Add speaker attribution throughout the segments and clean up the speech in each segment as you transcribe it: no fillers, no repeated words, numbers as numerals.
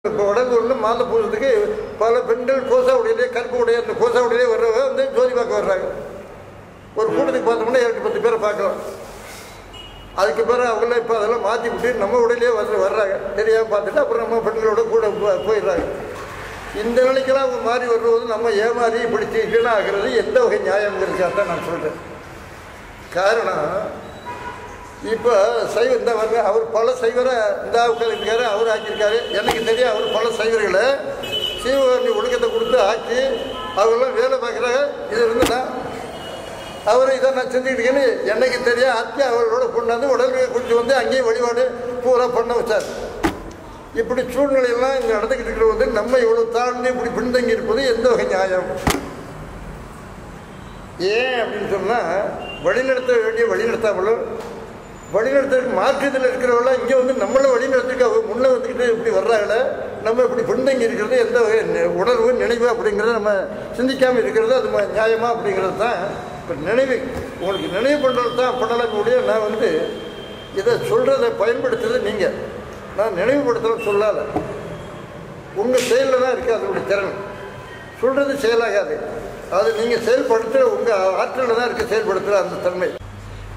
Speaker 1: இப்போ வடலூரில் மாலை பூஜத்துக்கு பல பெண்கள் கோசா உடையிலே கருப்பு உடைய அந்த கோசா உடையிலே வர்றவங்க வந்து ஜோதி பார்க்க வர்றாங்க. ஒரு கூட்டத்துக்கு பார்த்தோம்னா 7-10 பேரை பார்க்கலாம். அதுக்கு பிறகு அவங்களாம் இப்போ அதெல்லாம் மாற்றி விட்டு நம்ம உடையிலே வர்றாங்க. தெரியாமல் பார்த்துட்டு அப்புறம் நம்ம பெண்களோட கூட போயிடுறாங்க. இந்த நிலைக்கெல்லாம் அவங்க மாறி வருவது நம்ம ஏமாறி பிடிச்சி இல்லைன்னா ஆகிறது எந்த வகை நியாயங்கிறதுக்காகத்தான் நான் சொல்கிறேன். காரணம் இப்போ சைவ இந்த வர்ற அவர் பல சைவரை இந்த உட்காந்துருக்காரு, அவர் ஆக்கியிருக்காரு. எனக்கு தெரியும் அவர் பல சைவர்களை சீவகாண்டி ஒழுக்கத்தை கொடுத்து ஆக்கி அவங்களாம் வேலை பார்க்குறாங்க. இது இருந்துன்னா அவர் இதை நான் செஞ்சுக்கிட்டு இருக்கேன்னு எனக்கு தெரியும். அத்தி அவர்களோட கொண்டாந்து உடல்களை கொண்டு வந்து அங்கேயும் வழிபாடு பூரா பண்ண வச்சார். இப்படி சூழ்நிலையெல்லாம் இங்கே நடந்துக்கிட்டு இருக்கிறது நம்ம இவ்வளோ தாழ்ந்து இப்படி பின்தங்கி இருப்பது எந்த வகை நியாயம்? ஏன் அப்படின்னு சொன்னால் வழிநடத்த வேண்டிய வழிநடத்தாமலும் வழிநடத்துறதுக்கு மார்க்கத்தில் இருக்கிறவங்கள இங்கே வந்து நம்மளை வழிநடத்துக்கு அவங்க முன்னே வந்துக்கிட்டு இப்படி வர்றாங்கள நம்ம இப்படி பின்தங்கி இருக்கிறது எந்த வகை உணர்வு நினைவு அப்படிங்கிறத நம்ம சிந்திக்காமல் இருக்கிறது அது நியாயமா அப்படிங்கிறது தான். இப்போ நினைவு உங்களுக்கு நினைவு பண்ணுறது தான் பண்ணலாம் கூடிய நான் வந்து இதை சொல்கிறத பயன்படுத்துறது நீங்கள். நான் நினைவுபடுத்தலாம் சொல்லாத உங்கள் செயலில் தான் இருக்குது அதனுடைய திறன். சொல்கிறது செயலாகாது, அது நீங்கள் செயல்படுத்துகிற உங்கள் ஆற்றலில் தான் இருக்குது செயல்படுத்துகிற அந்த தன்மை.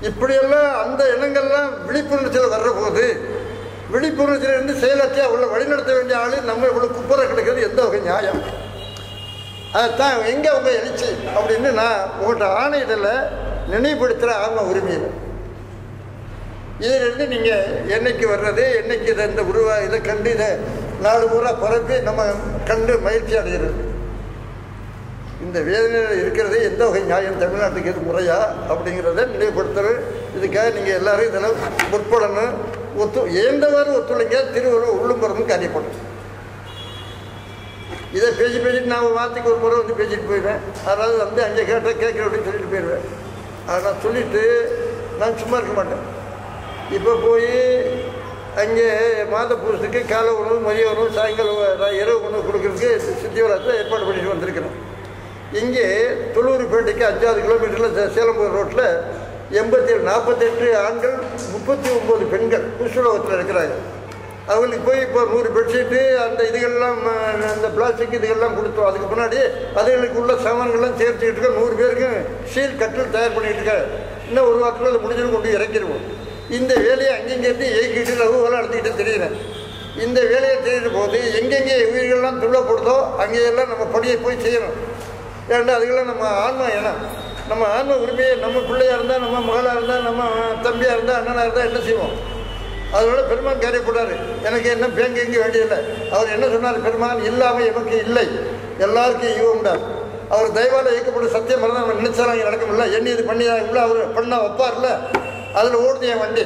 Speaker 1: இப்படியெல்லாம் அந்த எண்ணங்கள்லாம் விழிப்புணர்ச்சியில் வர்ற போது விழிப்புணர்ச்சியிலிருந்து செயலாற்றி அவளை வழிநடத்த வேண்டிய ஆள் நம்ம இவ்வளோ குப்பரை கிடைக்கிறது எந்த வகை நியாயம்? அதுதான் எங்கே அவங்க எழுச்சி அப்படின்னு நான் உங்கள்கிட்ட ஆணையிடலை நினைவுபடுத்துகிற ஆன்ம உரிமையில். இதிலிருந்து நீங்கள் என்னைக்கு வர்றது என்னைக்கு இதை இந்த இதை கண்டு இதை நாடு பூரா பரப்பி நம்ம கண்டு மகிழ்ச்சி அடைகிறது. இந்த வேதனையில் இருக்கிறது எந்த வகை நியாயம், தமிழ்நாட்டுக்கு எது முறையா அப்படிங்கிறத நினைவுபடுத்துறது. இதுக்காக நீங்கள் எல்லோரும் இதெல்லாம் முற்படணும். ஏந்தவாறு ஒத்துழைங்க. திருவள்ளுவர் உள்ளும்புறமும் காரியப்படும். இதை பேசிட்டு நான் வார்த்தைக்கு ஒரு முறை வந்து பேசிட்டு போயிடுவேன். அதாவது வந்து அங்கே கேட்குற அப்படின்னு சொல்லிட்டு போயிடுவேன். அதை நான் சொல்லிவிட்டு நான் சும்மா இருக்க மாட்டேன். இப்போ போய் அங்கே மாத பூசத்துக்கு காலை உணவு, மதிய உணவு, சாயங்காலம் இரவு உணவு கொடுக்கறதுக்கு சித்திவராத்தில் ஏற்பாடு பண்ணிட்டு வந்திருக்கிறேன். இங்கே தொழுவூர்பேட்டைக்கு 5 கிலோமீட்டரில் சேலம் போகிற ரோட்டில் 48 ஆண்கள் 39 பெண்கள் குஷ்லோகத்தில் இருக்கிறாங்க. அவங்களுக்கு போய் இப்போ 100 பெட்ஷீட்டு அந்த இதுகள்லாம் அந்த பிளாஸ்டிக் இதுகள்லாம் கொடுத்தோம். அதுக்கு முன்னாடி அதுகளுக்கு உள்ள சாமான்கள்லாம் சேர்த்துக்கிட்டு இருக்க 100 பேருக்கு ஷீல் கட்டில் தயார் பண்ணிகிட்டு இருக்காங்க. இன்னும் ஒரு வாரத்தில் அதை முடிஞ்சுன்னு கொண்டு இறக்கிடுவோம். இந்த வேலையை அங்கேருந்து இயக்கிட்டு லகுவெல்லாம் நடத்திக்கிட்டு தெரியுறேன். இந்த வேலையை தெரிகிற போது எங்கெங்கே உயிர்கள்லாம் துள்ளப்படுதோ அங்கேயெல்லாம் நம்ம படியை போய் செய்யணும். ஏன்னா அதுக்கெல்லாம் நம்ம ஆன்மா ஏன்னா நம்ம ஆன்ம உரிமையை நம்ம பிள்ளையாக இருந்தால், நம்ம மகளாக இருந்தால், நம்ம தம்பியாக இருந்தால், அண்ணனாக இருந்தால் என்ன செய்வோம்? அதனால பெருமான் காரியப்படாரு. எனக்கு என்ன பேங்க எங்கே வேண்டியதில்லை. அவர் என்ன சொன்னார்? பெருமான் இல்லாமல் எமக்கு இல்லை, எல்லாருக்கும் ஈவ உண்டார். அவர் தயவால் இயக்கப்பட்ட சத்தியம் தான் நம்ம நினைச்சாலும் இங்கே நடக்கமில்ல. என்ன இது பண்ணி உள்ள அவர் பண்ண வைப்பார்ல, அதில் ஓடுது என் வண்டி.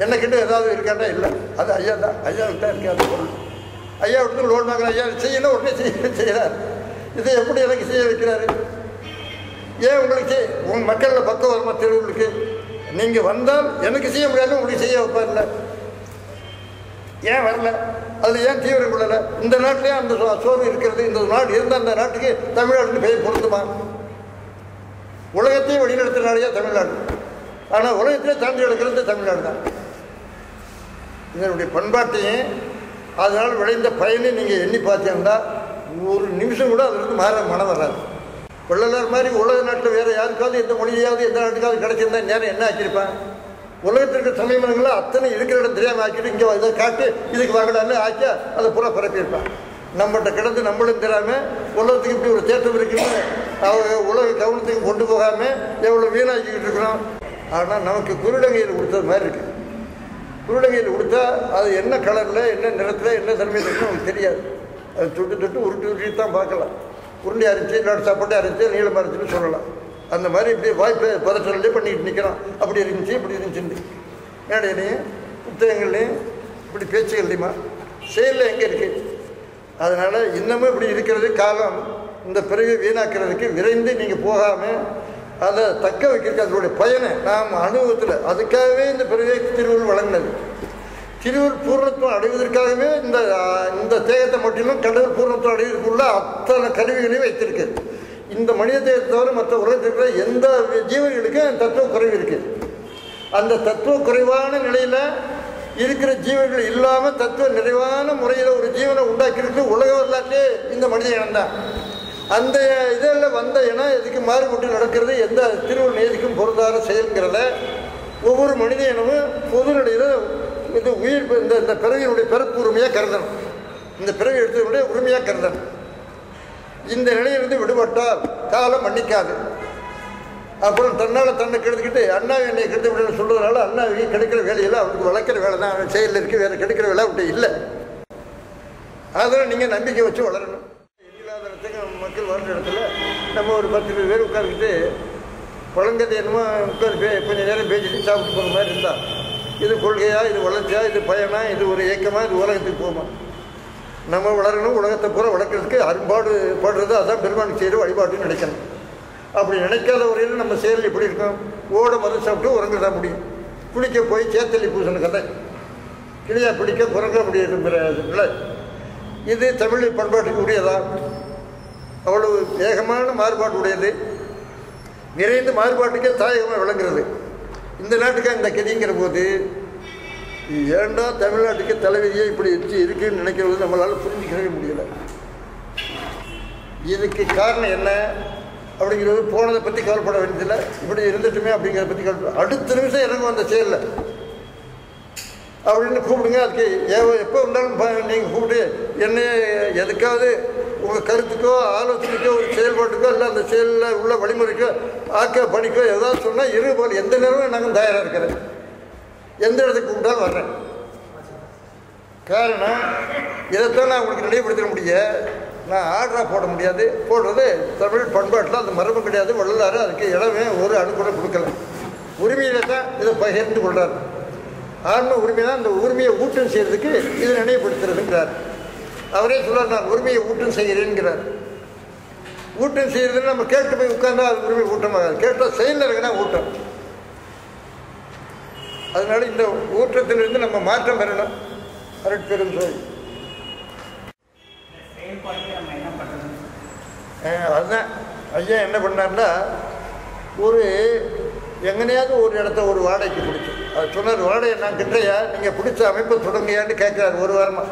Speaker 1: என்ன கிட்ட ஏதாவது இருக்காண்டா? இல்லை, அது ஐயா தான், ஐயாவுக்கு தான் இருக்கா அந்த பொருள். ஐயா விட்டு லோன் வாங்குற ஐயா செய்யணும், உடனே செய்கிறார். இதை எப்படி எனக்கு செய்ய வைக்கிறாரு? ஏன் உங்களுக்கு உங்கள் மக்களில் பக்கம் வருமா தெருவுகளுக்கு? நீங்கள் வந்தால் எனக்கு செய்ய முடியாது, உங்களுக்கு செய்ய வைப்பார்ல. ஏன் வரல? அதில் ஏன் தீவிரம் கொள்ளலை? இந்த நாட்டிலேயே அந்த சோர்வு இருக்கிறது. இந்த நாடு இருந்தால் அந்த நாட்டுக்கு தமிழ்நாட்டுக்கு பெயர் பொருந்துமா? உலகத்தையும் வழிநடத்துனாலேயே தமிழ்நாடு. ஆனால் உலகத்திலே தாண்டி எடுக்கிறது தமிழ்நாடு தான். இதனுடைய பண்பாட்டையும் அதனால் விளைந்த பயனை நீங்கள் எண்ணி பார்த்தீங்கன்னா ஒரு நிமிஷம் கூட அதிலிருந்து மாற மனம் வராது. வள்ளலார் மாதிரி உலக நாட்டில் வேறு யாருக்காவது எந்த மொழியாவது எந்த நாட்டுக்காவது கிடைச்சிருந்தா நேரம் என்ன ஆக்கியிருப்பான்? உலகத்திற்கு சமயமனங்களை அத்தனை இருக்கிற இடம் தெரியாமல் ஆக்கிட்டு இங்கே இதை காட்டு இதுக்கு வாங்கலான்னு ஆக்கி அதை பூரா பரப்பியிருப்பான். நம்மகிட்ட கிடந்து நம்மளும் தெரியாமல் உலகத்துக்கு இப்படி ஒரு தேட்டம் இருக்குன்னு அவங்க உலக கவனத்துக்கு கொண்டு போகாமல் எவ்வளோ வீணாக்கிக்கிட்டு இருக்கிறோம். ஆனால் நமக்கு குருடங்கையில் கொடுத்தது மாதிரி இருக்குது. குருடங்கையில் கொடுத்தா அது என்ன கலரில், என்ன நிறத்தில், என்ன தன்மையில் இருக்குன்னு நமக்கு தெரியாது. அது தொட்டு உருட்டி தான் பார்க்கலாம். உருண்டை அரைச்சி, இல்லாட்டி சாப்பாட்டை அரைச்சி, நீளமாக அரைச்சின்னு சொல்லலாம். அந்த மாதிரி இப்படி வாய்ப்பை பதற்றலே பண்ணிக்கிட்டு நிற்கிறோம். அப்படி இருந்துச்சு இப்படி இருந்துச்சுன்னு மேடையிலையும் புத்தகங்கள்லையும் இப்படி பேச்சுகள்லையுமா செயலில் எங்கே இருக்குது? அதனால் இன்னமும் இப்படி இருக்கிறது காலம். இந்த பிறகு வீணாக்கிறதுக்கு விரைந்து நீங்கள் போகாமல் அதை தக்க வைக்கிறதுக்கு அதனுடைய பயனை நாம் அனுபவத்தில் அதுக்காகவே இந்த பிறகு திருவள்ளுவர் வழங்கினது. திருவள்ளுவர் பூர்ணத்துவம் அடைவதற்காகவே இந்த தேகத்தை மட்டிலும் கடவுள் பூர்ணத்துவம் அடைவதற்குள்ள அத்தனை கருவிகளையும் வைத்திருக்கு. இந்த மனித தேகத்தை தவிர மற்ற உலகத்தில் இருக்கிற எந்த ஜீவர்களுக்கும் தத்துவ குறைவு இருக்குது. அந்த தத்துவ குறைவான நிலையில் இருக்கிற ஜீவன்கள் இல்லாமல் தத்துவ நிறைவான முறையில் ஒரு ஜீவனை உண்டாக்கியிருக்கு உலக வரலாற்றே இந்த மனித இனம் தான். அந்த இதில் வந்த இனம் எதுக்கு மாறுபட்டு நடக்கிறது, எந்த திருவுள் நேதிக்கும் பொருளாதார செயல்கிறத ஒவ்வொரு மனித இனமும் பொதுநிலையில் இது உயிர் இந்த பிறவியினுடைய பிறப்பு உரிமையாக கருதணும், இந்த பிறவி எடுத்ததுடைய உரிமையாக கருதணும். இந்த நிலையிலிருந்து விடுபட்டால் காலம் மன்னிக்காது. அப்புறம் தன்னால் தன்னை கெடுத்துக்கிட்டு அண்ணா என்னை கெடுத்து விட சொல்றதுனால அண்ணாவுக்கு கிடைக்கிற வேலையில் அவனுக்கு வளர்க்குற வேலை தான் அவன் செயலில் இருக்குது, வேறு கிடைக்கிற வேலை அவன்கிட்ட இல்லை. அதெல்லாம் நீங்கள் நம்பிக்கை வச்சு வளரணும். இல்லாத இடத்துக்கு நம்ம மக்கள் வாழ்ற இடத்துல நம்ம ஒரு 10 பேர் உட்காந்துக்கிட்டு பழங்கதை என்னமோ உட்காந்து கொஞ்சம் நேரம் பேசிட்டு சாப்பிட்டு போகிற மாதிரி இருந்தால் இது கொள்கையா, இது வளர்ச்சியா, இது பயனா, இது ஒரு இயக்கமா, இது உலகத்துக்கு போகுமா? நம்ம வளரணும், உலகத்தை பூரா வளர்க்குறதுக்கு அரும்பாடு பாடுறது அதுதான் பெருமானுக்கு செய்கிற வழிபாட்டுன்னு நினைக்கணும். அப்படி நினைக்காத வரையில் நம்ம செயல் எப்படி இருக்கும்? ஓட மருந்து சாப்பிட்டு உறங்க தான் முடியும். குளிக்க போய் சேத்தலி பூசண கதை, கிளியா பிடிக்க குறங்க முடியாது. இது தமிழ் பண்பாட்டுக்கு உடையதா? அவ்வளவு வேகமான மாறுபாடு உடையது, நிறைந்த மாறுபாட்டுக்கே தாயகமாக விளங்குறது. இந்த நாட்டுக்கு இந்த கதிங்கிற போது ஏண்டா தமிழ்நாட்டுக்கு தலைவிதியே இப்படி இருக்குன்னு நினைக்கிறது நம்மளால் புரிஞ்சுக்கவே முடியலை. இதுக்கு காரணம் என்ன அப்படிங்கிறது போனதை பற்றி கவலைப்பட வேண்டியதில்லை, இப்படி இருந்துட்டுமே அப்படிங்கிறத பற்றி கவலைப்பட. அடுத்த நிமிஷம் இறங்கும் அந்த செயலில் அப்படின்னு கூப்பிடுங்க. அதுக்கு எப்போ இருந்தாலும் நீங்கள் கூப்பிட்டு என்ன எதுக்காவது உங்கள் கருத்துக்கோ ஆலோசனைக்கோ ஒரு செயல்பாட்டுக்கோ இல்லை அந்த செயலில் உள்ள வழிமுறைக்கோ ஆக்க பணிக்கோ ஏதாவது சொன்னால் இருபோல் எந்த நேரமும் நாங்கள் தயாராக இருக்கிறேன், எந்த இடத்துக்கு கூப்பிட்டாலும் வர்றேன். காரணம் இதைத்தான் நான் உங்களுக்கு நினைவுபடுத்த முடியும். நான் ஆர்டராக போட முடியாது, போடுறது தமிழ் பண்பாட்டில் அந்த மரபு கிடையாது. வள்ளலாறு அதுக்கு இடமே ஒரு அணுக்கூட கொடுக்கல. உரிமையில தான் இதை பகிர்ந்து கொள்றார். ஆன்ம உரிமை தான் அந்த உரிமையை ஊட்டம் செய்யறதுக்கு இதை நினைவுபடுத்துறதுங்கிறார். அவரே சொல்றார், நான் உரிமையை ஊட்டம் செய்கிறேன்கிறார். ஊட்டம் செய்யறதுன்னு நம்ம கேட்டு போய் உட்கார்ந்தா அது உரிமை ஊட்டமாகாது, கேட்டால் செயலில் இருக்குன்னா ஊட்டம். அதனால இந்த ஊற்றத்திலிருந்து நம்ம மாற்றம் பெறணும். அருட்பெரும் சோதி அதுதான் ஐயா என்ன பண்ணார்னா, ஒரு எங்கனையாவது ஒரு இடத்த ஒரு வாடகைக்கு பிடிச்சி அது சொன்னார். வாடகை நான் கிட்டையா, நீங்கள் பிடிச்ச அமைப்பை தொடங்கியான்னு கேட்குறாரு. ஒரு வாரமாக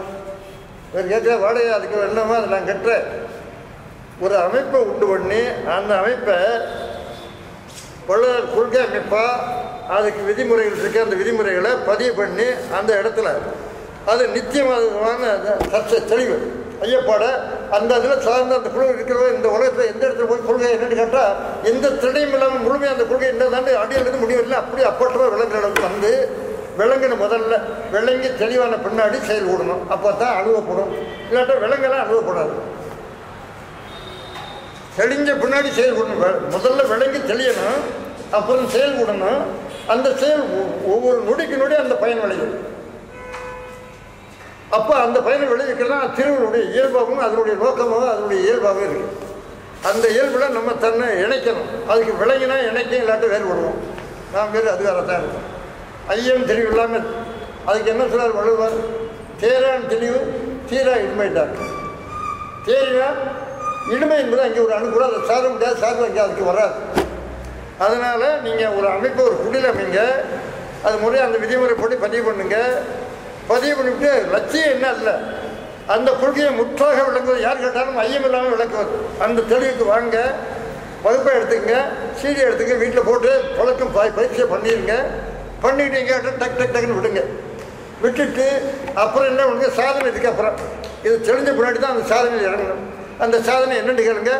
Speaker 1: இவர் கேட்குற வாடகை அதுக்கு என்னமோ அதை நான் கட்டுறேன். ஒரு அமைப்பை உண்டு பண்ணி அந்த அமைப்பை வள்ளலார் கொள்கை அமைப்பாக அதுக்கு விதிமுறைகள் இருக்குது. அந்த விதிமுறைகளை பதிவு பண்ணி அந்த இடத்துல அது நித்தியமான தெளிவு ஐயப்பாட அந்த இதில் சார்ந்த அந்த குழு இருக்கிறவங்க இந்த உலகத்தில் எந்த இடத்துல போய் கொள்கை என்னன்னு கேட்டால் எந்த திரையும் இல்லாமல் முழுமையாக அந்த கொள்கை என்ன தாண்டி அடியிலிருந்து முடிவில்லை அப்படியே அப்பட்டமாக விளங்குற அளவுக்கு வந்து விலங்குன்னு முதல்ல விளங்கி தெளிவான பின்னாடி செயல் விடணும். அப்போ தான் அனுபவப்படும், இல்லாட்டா விலங்கெல்லாம் அனுபவப்படாது. தெளிஞ்ச பின்னாடி செயல் விடணும். முதல்ல விளங்கி தெளியணும், அப்புறம் செயல் விடணும். அந்த செயல் ஒவ்வொரு நொடிக்கு நொடி அந்த பயன் விளையும். அப்போ அந்த பயனை விளைவிக்கிறதா திருவள்ளுடைய இயல்பாகவும் அதனுடைய நோக்கமாகவும் அதனுடைய இயல்பாகவும் இருக்குது. அந்த இயல்பில் நம்ம தன்னை இணைக்கணும். அதுக்கு விளங்கினா இணைக்க, இல்லாட்ட வேறுபடுவோம். நாம் வேறு அது வேறு தான் இருக்கும். ஐயம் தெளிவு இல்லாமல் அதுக்கு என்ன சொல்றார் வள்ளுவர்? தேரான் தெளிவு தீரா இடுமைட்டார். தேரினா இடுமை என்பது அங்கே ஒரு அணுக்கூட அதை சார முடியாது, சார்பு அங்கே அதுக்கு வராது. அதனால் நீங்கள் ஒரு அமைப்பை ஒரு குடியில் அமைங்க, அது முறையாக அந்த விதிமுறை போட்டு பதிவு பண்ணுங்க. பதிவு பண்ணிவிட்டு லட்சியம் என்ன இல்லை, அந்த கொள்கையை முற்றாக விளங்குவது. யார் கேட்டாலும் ஐயம் இல்லாமல் விளக்குவது. அந்த தெளிவுக்கு வாங்க, வகுப்பை எடுத்துக்கங்க, சீடி எடுத்துங்க, வீட்டில் போட்டு பழக்கம் பயிற்சியை பண்ணிடுங்க. பண்ணிட்டு எங்கேயாட்ட டக் டக் டக்குன்னு விடுங்க. விட்டுட்டு அப்புறம் என்ன பண்ணுங்க, சாதனை இதுக்கு அப்புறம் இது தெரிஞ்ச பின்னாடி தான் அந்த சாதனையில் இறங்கணும். அந்த சாதனை என்னென்னு கேளுங்க.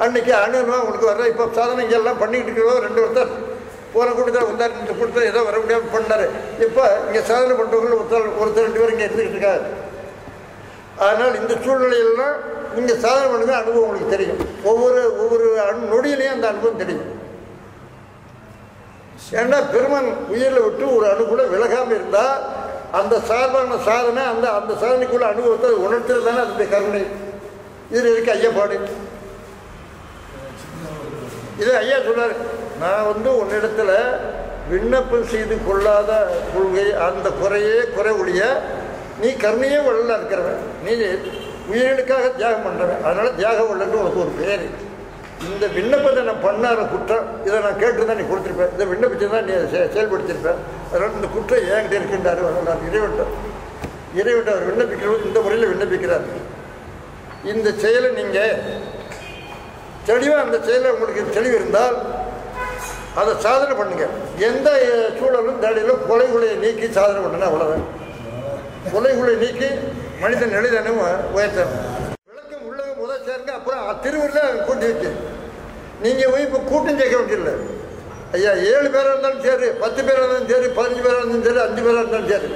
Speaker 1: அன்றைக்கி அணுவா உங்களுக்கு வர்ற இப்போ சாதனை இங்கெல்லாம் பண்ணிக்கிட்டு இருக்கிறோம். 2 ஒருத்தர் போகிற கூட்டத்தில் வந்தார், இந்த கூட்டத்தில் ஏதோ வர முடியாமல் பண்ணார். இப்போ இங்கே சாதனை பண்ணுறவங்க ஒருத்தர் 2 பேர் இங்கே இருந்துக்கிட்டு இருக்காரு. அதனால் இந்த சூழ்நிலையிலாம் நீங்கள் சாதனை பண்ணுங்க, அனுபவம் உங்களுக்கு தெரியும். ஒவ்வொரு நொடியிலையும் அந்த அனுபவம் தெரியும். ஏன்னா பெருமான் உயிரில் விட்டு ஒரு அணு கூட விலகாமல் இருந்தால் அந்த சார்பான சாதனை அந்த சாதனைக்குள்ள அனுபவத்தை உணர்த்துறது தானே அதனுடைய கருணை. இது இருக்கு ஐயப்பாடு. இது ஐயா சொன்னார், நான் உன்னிடத்தில் விண்ணப்பம் செய்து கொள்ளாத கொள்கை அந்த குறை ஒழிய நீ கருணையே வள்ளலாக இருக்கிறவன், நீ உயிர்களுக்காக தியாகம் பண்ணுறவன். அதனால் தியாக வள்ளல்னு உனக்கு ஒரு பேர். இந்த விண்ணப்பத்தை நான் பண்ணாத குற்றம், இதை நான் கேட்டு தான் நீ கொடுத்துருப்பேன், இதை விண்ணப்பிச்சு தான் நீ செயல்படுத்தியிருப்பேன். அதனால் இந்த குற்றம் என்கிட்ட இருக்கின்றாரு. நான் இறைவன் அவர் விண்ணப்பிக்கிறபோது இந்த முறையில் விண்ணப்பிக்கிறார். இந்த செயலை நீங்கள் தெளிவாக, அந்த செயலை உங்களுக்கு தெளிவு இருந்தால் அதை சாதனை பண்ணுங்க. எந்த சூழலும் தடையிலும் கொலைகளை நீக்கி சாதனை பண்ணணும். அவ்வளோதான். கொலைகளை நீக்கி மனிதன் எளிதனும் உயர்த்தணும். விளக்கம் உள்ள முதல் சேருங்க. அப்புறம் திருவிழில் கூட்டி வச்சு நீங்கள் போய் இப்போ கூட்டம் சேர்க்க வேண்டியதில்லை. ஐயா 7 பேராக இருந்தாலும் சரி, 10 பேராக இருந்தாலும் சரி, 15 பேராக இருந்தாலும் சரி, 5 பேராக இருந்தாலும் சரி,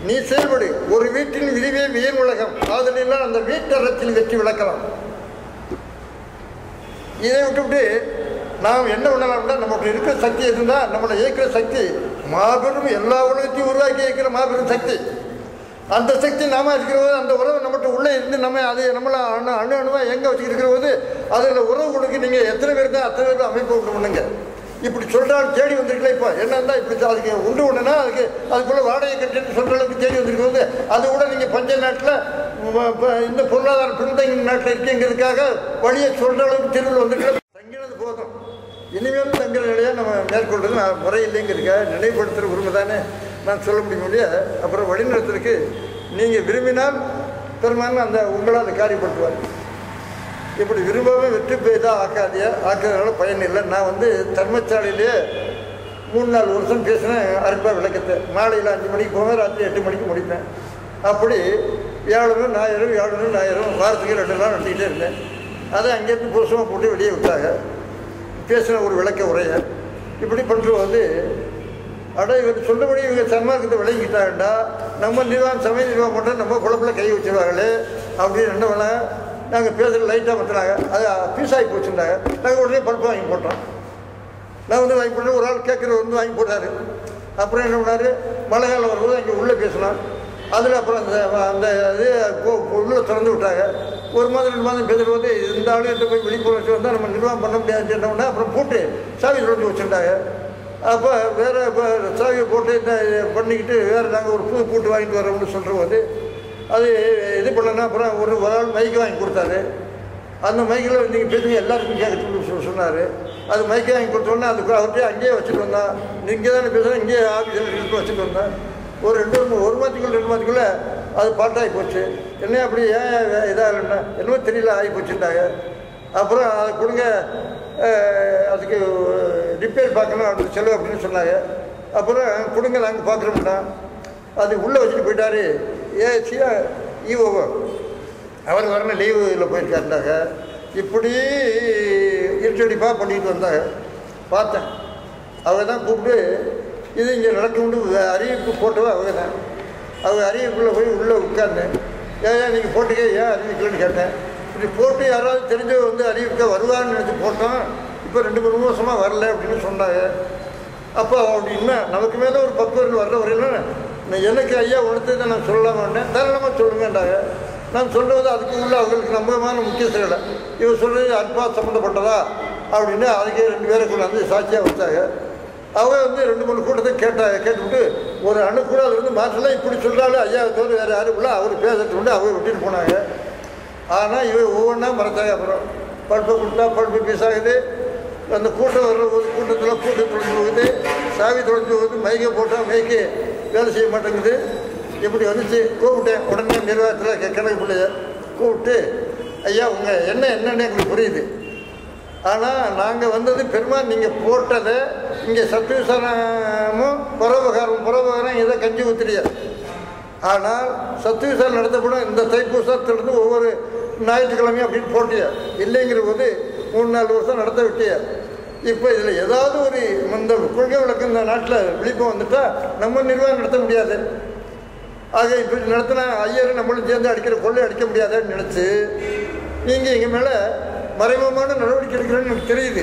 Speaker 1: நீ செயல்படு. ஒரு வீட்டின் விரிவே வீர் உலகம், அதெல்லாம் அந்த வீட்டரத்தில் வெற்றி விளக்கலாம். இதை விட்டுவிட்டு நாம் என்ன பண்ணலாம்னா, நம்மளுடைய இருக்கிற சக்தி இருந்தால், நம்மளை இயக்கிற சக்தி மாபெரும், எல்லா உலகத்தையும் உருவாக்கி இயக்கிற மாபெரும் சக்தி. அந்த சக்தி நாம இருக்கிற போது, அந்த உறவு நம்மகிட்ட உள்ளே இருந்து நம்ம அதை நம்மளை அணுவாக எங்கே வச்சுக்கிற போது, அதில் உறவுகளுக்கு நீங்கள் எத்தனை பேர் தான் அத்தனை பேர் அமைப்பு உண்டு பண்ணுங்க. இப்படி சொல்கிறாலும் தேடி வந்திருக்கல. இப்போ என்னன்னா இப்படி அதுக்கு உண்டு ஒன்றுனா அதுக்குள்ளே வாடகை கட்டிட்டு சொல்கிற அளவுக்கு தேடி வந்திருக்க போது, அது கூட நீங்கள் பஞ்ச நாட்டில் இந்த பொருளாதார பின்தங்கிய நாட்டில் இருக்கீங்கிறதுக்காக வழியை சொல்கிற அளவுக்கு தெருவில் வந்திருக்கல. தங்கினது போதும். இனிமேலும் தங்குற நிலையாக நம்ம மேற்கொள்றது முறை இல்லைங்கிறதுக்க நினைவுபடுத்துகிற உரிமை தானே நான் சொல்ல முடியும் இல்லையா. அப்புறம் வழிநடத்துறதுக்கு நீங்கள் விரும்பினால் பெரும்பாலும் அந்த உங்களால் அதை காரியப்படுத்துவார். இப்படி விரும்பாமல் வெற்றி தான் ஆக்காதனால பயன் இல்லை. நான் தர்மசாலையிலேயே 3-4 வருஷம் பேசினேன். அருப்பா விளக்கத்தை மாலையில் 5 மணிக்கு போவேன், ராத்திரி 8 மணிக்கு முடிப்பேன். அப்படி வியாழனும் ஞாயிறும் வாரத்துக்கு 2 நாள் நடத்திக்கிட்டே இருந்தேன். அதை அங்கேருந்து புருஷமாக போட்டு வெளியே விட்டாங்க. பேசின ஒரு விளக்க உரையை இப்படி பண்ணுறது இவர் சொன்னபடி இவங்க சன்மார்க்கத்தை விளங்கிட்டாங்கண்டா நம்ம நிர்வாகம் சமய நிர்வாகம் பண்ணுறது நம்ம குழப்பில் கை வச்சுருவாங்களே அப்படின்னு என்ன பண்ண நாங்கள் பேசுகிற லைட்டாக மாற்றினாங்க. அது பீஸ் ஆகி போச்சுருந்தாங்க. நாங்கள் உடனே பல்ப்பு வாங்கி போட்டோம். நான் வாங்கி போட்டேன். ஒரு ஆள் கேட்குற வாங்கி போட்டார். அப்புறம் என்ன பண்ணார், மழை காலம் வரும்போது அங்கே உள்ளே பேசலாம். அதில் அப்புறம் அந்த இது உள்ளே திறந்து விட்டாங்க. 1 மாதம் 2 மாதம் பேசுகிற போது இந்த ஆளுகிட்ட போய் வெளிப்புற வந்தால் நம்ம நிர்வாகம் பண்ண முடியாதுன்னு சொன்னோம்னா அப்புறம் போட்டு சாவி தொலைஞ்சி வச்சுருந்தாங்க. அப்போ வேறு இப்போ சாவியை போட்டு பண்ணிக்கிட்டு வேறு நாங்கள் ஒரு புது பூட்டு வாங்கிட்டு வரோம்னு சொல்கிற போது அது இது பண்ணனா அப்புறம் ஒரு ஆள் மைக்கு வாங்கி கொடுத்தாரு. அந்த மைக்கில் நீங்கள் பேசுங்க எல்லாருக்கும் கேட்க சொன்னார். அது மைக்கை வாங்கி கொடுத்தோன்னே அதுக்கு அவர்கிட்ட அங்கேயே வச்சுட்டு வந்தான். இங்கே தானே பேசுகிறேன், இங்கேயே ஆஃபீஸில் வச்சுட்டு வந்தேன். ஒரு 1 மாதத்துக்குள்ளே அது பாட்டாகி போச்சு. என்ன அப்படி ஏன் இதாகலன்னா என்னவோ தெரியல ஆகி போச்சுட்டாங்க. அப்புறம் அதை கொடுங்க, அதுக்கு ரிப்பேர் பார்க்கணும் அப்படின்னு செலவு அப்படின்னு சொன்னாங்க. அப்புறம் கொடுங்க நாங்கள் பார்க்குறோம்னா அது உள்ளே வச்சுட்டு போயிட்டார். ஈஓவோ அவர் வரணும் லீவில் போயிருக்காருந்தாங்க. இப்படி இருட்டடிப்பாக பண்ணிட்டு வந்தாங்க. பார்த்தேன். அவங்க தான் கூப்பிட்டு இது இங்கே நடக்கும்னு அறிவிப்பு போட்டவோ அவங்க தான். அவங்க அறிவிப்புக்குள்ளே போய் உள்ளே உட்கார்ந்தேன். ஏன் நீங்கள் போட்டுக்க, ஏன் அறிவிக்கலன்னு கேட்டேன். இப்படி போட்டு யாராவது தெரிஞ்ச அறிவிக்க வருவான்னு நினச்சி போட்டோம். இப்போ 2-3 வருஷமாக வரல அப்படின்னு சொன்னாங்க. அப்போ அப்படின்னா நமக்கு மேலே ஒரு 10 பேர் வர்ற வரையிலும் எனக்கு ஐயா உணர்த்ததை நான் சொல்லலாமான்னேன். தாராளமாக சொல்லுங்கன்றாங்க. நான் சொல்கிறது அதுக்கு உள்ள அவங்களுக்கு நம்பகமான முக்கியஸ்தம் இல்லை. இவர் சொல்கிறது அற்பா சம்மந்தப்பட்டதா அப்படின்னு அதுக்கே 2 பேரை கொண்டாந்து சாட்சியாக வச்சாங்க. அவங்க 2-3 கூட்டத்தை கேட்டுவிட்டு ஒரு அணு கூட அது மாற்றலாம் இப்படி சொல்கிறாலும் ஐயா தவிர வேறு யாரும் இல்லை அவர் பேசுறதுக்கு அவங்க விட்டுட்டு போனாங்க. ஆனால் இவன் ஒவ்வொன்றா மறைச்சாங்க. அப்புறம் பல்பை கொடுத்தா பல்பு பீஸ் ஆகுது. அந்த கூட்டம் வர்ற போது கூட்டத்தில் கூட்டம் தொலைஞ்சு போகுது, சாவி தொலைஞ்சு போகுது, மைக்கை போட்டால் மைக்கு வேலை செய்ய மாட்டேங்குது. இப்படி வந்துச்சு. கூப்பிட்டேன். உடனே நிர்வாகத்தில் கணக்கு பிள்ளைய கூப்பிட்டு ஐயா உங்கள் என்னென்னு எங்களுக்கு புரியுது. ஆனால் நாங்கள் வந்தது பெருமாள் நீங்கள் போட்டதை இங்கே சத்துவிசாரமும் புறவகாரம் இதை கஞ்சி ஊத்துறியா. ஆனால் சத்துவிசாரம் நடத்தப்படும் இந்த தைப்பூசத்திலிருந்து ஒவ்வொரு ஞாயிற்றுக்கிழமையும் அப்படின்னு போட்டியா இல்லைங்கிற போது 3-4 வருஷம் நடத்த விட்டியா. இப்போ இதில் ஏதாவது ஒரு இந்த கொள்கை விளக்கம் இந்த நாட்டில் விழிப்பம் வந்துட்டால் நம்ம நிர்வாகம் நடத்த முடியாது. ஆக இப்படி நடத்தினா ஐயர் நம்மளும் சேர்ந்து அடிக்கிற கொள்ளை அடிக்க முடியாதுன்னு நினச்சி நீங்கள் எங்கள் மேலே மறைமுகமான நடவடிக்கை எடுக்கிறேன்னு எனக்கு தெரியுது.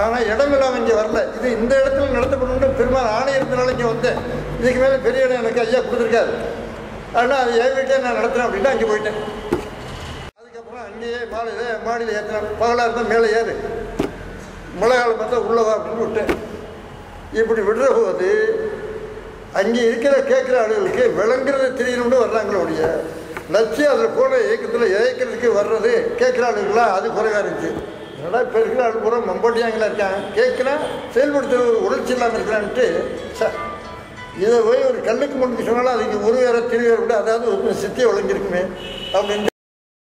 Speaker 1: ஆனால் இடமில்லாமல் இங்கே வரல. இது இந்த இடத்துல நடத்தப்படணும்னு பெருமாள் ஆணையம் இருந்தனால இங்கே வந்தேன். இதுக்கு மேலே பெரிய இடம் எனக்கு ஐயா கொடுத்துருக்காரு. ஆனால் அது என் வீட்டை நான் நடத்துகிறேன் அப்படின்னா அங்கே போயிட்டேன். அதுக்கப்புறம் அங்கேயே மாடியில் ஏற்றினேன். பகலாக இருந்தால் மேலே ஏறு, மழை காலம் பார்த்தா உள்ளவா அப்படின்னு விட்டேன். இப்படி விடுற போது அங்கே கேட்குற ஆளுகளுக்கு விளங்குறத தெரியணும்னு வர்றாங்களோ ஒழிய லட்சியம் அதில் போன இயக்கத்தில் இயக்கிறதுக்கு வர்றது கேட்குற ஆளுங்களா அது குறைவாக இருந்துச்சு. என்னடா இப்போ இருக்கிற ஆள் பூரா மம்போட்டியாங்களா இருக்காங்க, கேட்குறேன் செயல்படுத்த உணர்ச்சி இல்லாமல் இருக்கிறான்ட்டு சார் இதை போய் ஒரு கல்லுக்கு முன்னுக்கு சொன்னாலும் அதுக்கு ஒரு வேற திரு வேற கூட, அதாவது ஒரு சித்தியை வழங்கியிருக்குமே அப்படின்னு